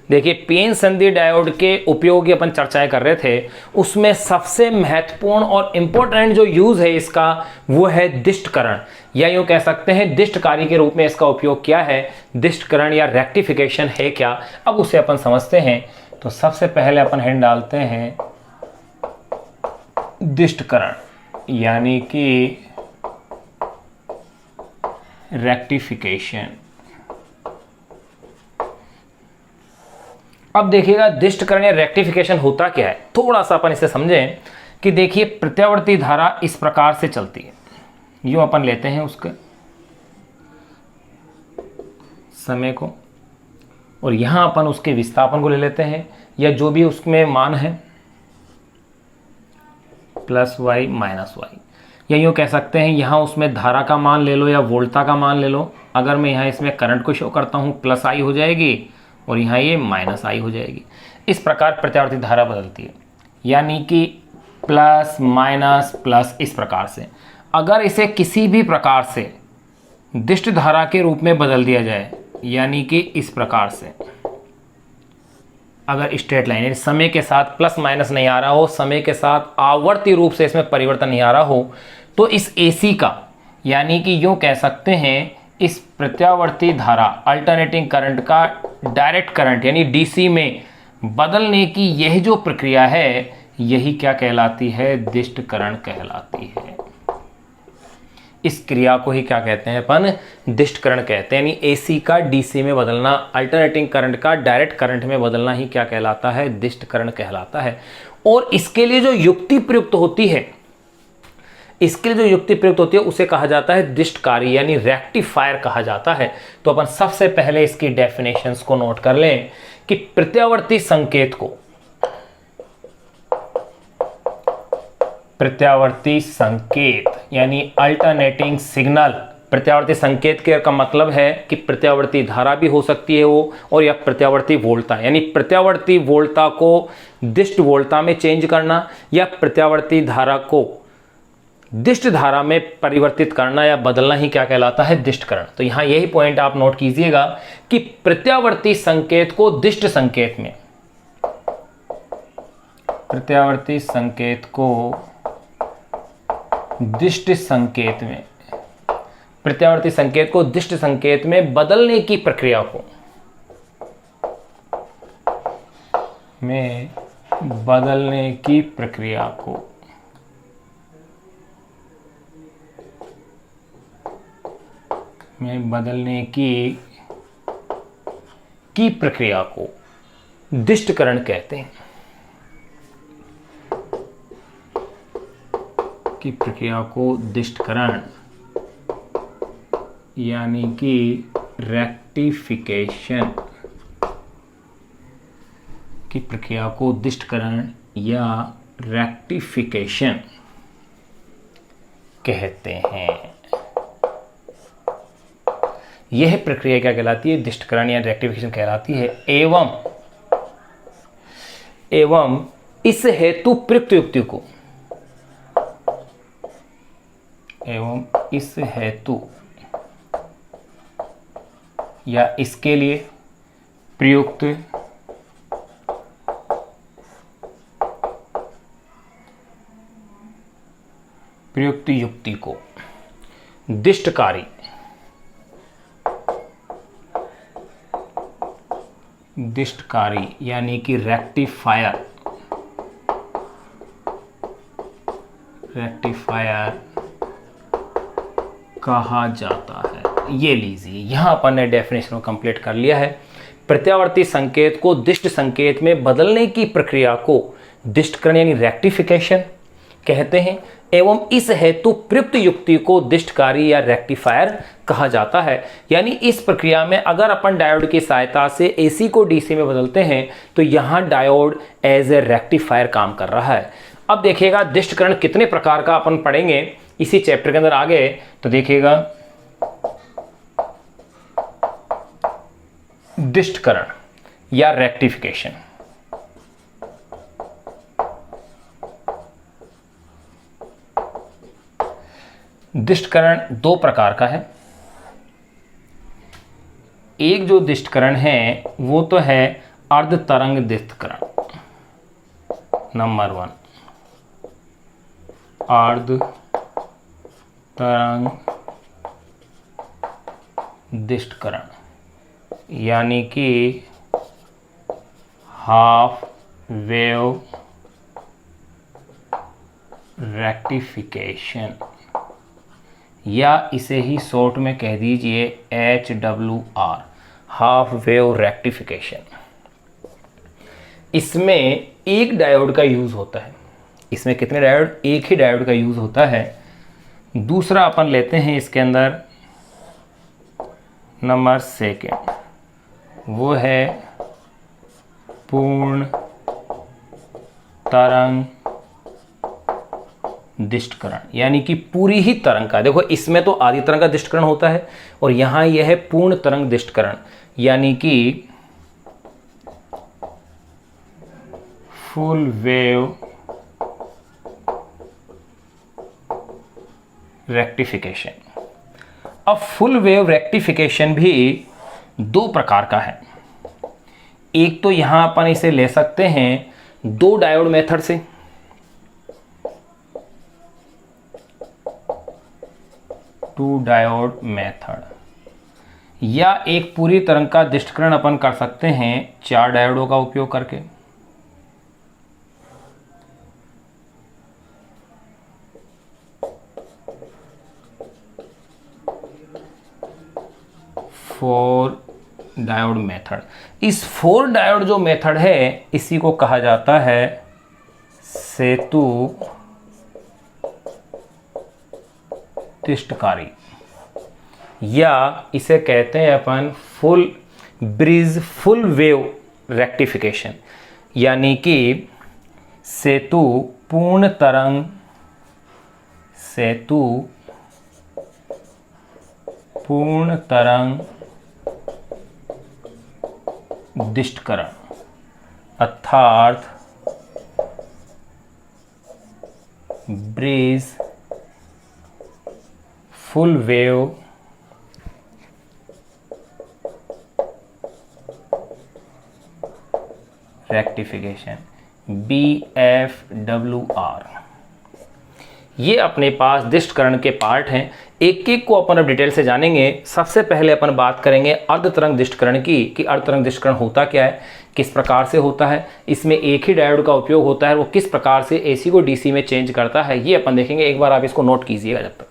देखिए पीएन संधि डायोड के उपयोग की अपन चर्चाएं कर रहे थे, उसमें सबसे महत्वपूर्ण और इंपॉर्टेंट जो यूज है इसका वो है दिष्टकरण, या यूं कह सकते हैं दिष्टकारी के रूप में इसका उपयोग किया है। दिष्टकरण या रेक्टिफिकेशन है क्या, अब उसे अपन समझते हैं। तो सबसे पहले अपन हेड डालते हैं दिष्टकरण, यानी कि रेक्टिफिकेशन। अब देखिएगा दिष्टकरण या रेक्टिफिकेशन होता क्या है, थोड़ा सा अपन इसे समझें कि देखिए प्रत्यावर्ती धारा इस प्रकार से चलती है, यूं अपन लेते हैं उसके समय को और यहां अपन उसके विस्थापन को ले लेते हैं, या जो भी उसमें मान है प्लस वाई माइनस वाई, या यूँ कह सकते हैं यहाँ उसमें धारा का मान ले लो या वोल्टा का मान ले लो। अगर मैं यहाँ इसमें करंट को शो करता हूँ प्लस आई हो जाएगी और यहाँ ये माइनस आई हो जाएगी। इस प्रकार प्रत्यावर्ती धारा बदलती है, यानी कि प्लस माइनस प्लस इस प्रकार से। अगर इसे किसी भी प्रकार से दिष्ट धारा के रूप में बदल दिया जाए, यानी कि इस प्रकार से, अगर स्ट्रेट लाइन समय के साथ प्लस माइनस नहीं आ रहा हो, समय के साथ आवर्ती रूप से इसमें परिवर्तन नहीं आ रहा हो, तो इस एसी का, यानी कि यूं कह सकते हैं इस प्रत्यावर्ती धारा अल्टरनेटिंग करंट का डायरेक्ट करंट यानी डीसी में बदलने की यह जो प्रक्रिया है, यही क्या कहलाती है, दिष्टकरण कहलाती है। इस क्रिया को ही क्या कहते हैं अपन, दिष्टकरण कहते हैं। यानी एसी का डीसी में बदलना, अल्टरनेटिंग करंट का डायरेक्ट करंट में बदलना ही क्या कहलाता है, दिष्टकरण कहलाता है। और इसके लिए जो युक्ति प्रयुक्त होती है, उसे कहा जाता है दिष्टकारी यानी रेक्टिफायर कहा जाता है। तो अपन सबसे पहले इसकी डेफिनेशंस को नोट कर लें कि प्रत्यावर्ती संकेत यानी अल्टरनेटिंग सिग्नल, प्रत्यावर्ती संकेत के का मतलब है कि प्रत्यावर्ती धारा भी हो सकती है वो, और या प्रत्यावर्ती वोल्टा यानी प्रत्यावर्ती वोल्टा को दिष्ट वोल्टा में चेंज करना, या प्रत्यावर्ती धारा को दिष्ट धारा में परिवर्तित करना या बदलना ही क्या कहलाता है, दिष्टकरण। तो यहां यही पॉइंट आप नोट कीजिएगा कि प्रत्यावर्ती संकेत को दिष्ट संकेत में, प्रत्यावर्ती संकेत को दिष्ट संकेत में, प्रत्यावर्ती संकेत को दिष्ट संकेत में बदलने की प्रक्रिया को दिष्टकरण कहते हैं, की प्रक्रिया को दिष्टकरण यानी कि रेक्टिफिकेशन की प्रक्रिया को दिष्टकरण या रेक्टिफिकेशन कहते हैं। यह प्रक्रिया क्या कहलाती है, दिष्टकरण या रेक्टिफिकेशन कहलाती है। एवं इस हेतु प्रयुक्त युक्ति को, एवं इस हेतु या इसके लिए प्रयुक्त युक्ति को दिष्टकारी यानी कि रेक्टिफायर कहा जाता है। ये लीजिए, यहां अपन ने डेफिनेशन को कंप्लीट कर लिया है। प्रत्यावर्ती संकेत को दिष्ट संकेत में बदलने की प्रक्रिया को दिष्टकरण यानी रेक्टिफिकेशन कहते हैं, एवं इस हेतु प्रयुक्त युक्ति को दिष्टकारी या रेक्टिफायर कहा जाता है। यानी इस प्रक्रिया में अगर अपन डायोड की सहायता से एसी को डीसी में बदलते हैं तो यहां डायोड एज ए रेक्टिफायर काम कर रहा है। अब देखिएगा दिष्टकरण कितने प्रकार का अपन पढ़ेंगे इसी चैप्टर के अंदर आगे, तो देखिएगा दिष्टकरण या रेक्टिफिकेशन। दिष्टकरण दो प्रकार का है। एक जो दिष्टकरण है वो तो है अर्ध तरंग दिष्टकरण। नंबर 1 अर्ध तरंग दिष्टकरण, यानी कि हाफ वेव रेक्टिफिकेशन, या इसे ही शॉर्ट में कह दीजिए HWR, हाफ वेव रेक्टिफिकेशन। इसमें एक डायोड का यूज होता है। इसमें कितने डायोड? एक ही डायोड का यूज होता है। दूसरा अपन लेते हैं इसके अंदर नंबर 2, वो है पूर्ण तरंग दिष्टकरण, यानी कि पूरी ही तरंग का। देखो इसमें तो आधी तरंग का दिष्टकरण होता है और यहां यह है पूर्ण तरंग दिष्टकरण, यानी कि फुल वेव रेक्टिफिकेशन। अब फुल वेव रेक्टिफिकेशन भी 2 प्रकार का है। एक तो यहां अपन इसे ले सकते हैं 2 डायोड मेथड से, टू डायोड मेथड, या एक पूरी तरंग का दिष्टकरण अपन कर सकते हैं 4 डायोडों का उपयोग करके। Four diode method. इस 4 डायोड जो मेथड है इसी को कहा जाता है सेतु दिष्टकारी, या इसे कहते हैं अपन full bridge full wave rectification, यानी कि सेतु पूर्ण तरंग दिष्टकरण, अर्थात bridge full wave rectification, BFWR। ये अपने पास दिष्टकरण के पार्ट हैं। एक एक को अपन अब डिटेल से जानेंगे। सबसे पहले अपन बात करेंगे अर्ध तरंग दिष्टकरण की, कि अर्ध तरंग दिष्टकरण होता क्या है, किस प्रकार से होता है, इसमें एक ही डायोड का उपयोग होता है, वो किस प्रकार से AC को DC में चेंज करता है, ये अपन देखेंगे। एक बार आप इसको नोट कीजिएगा जब तक।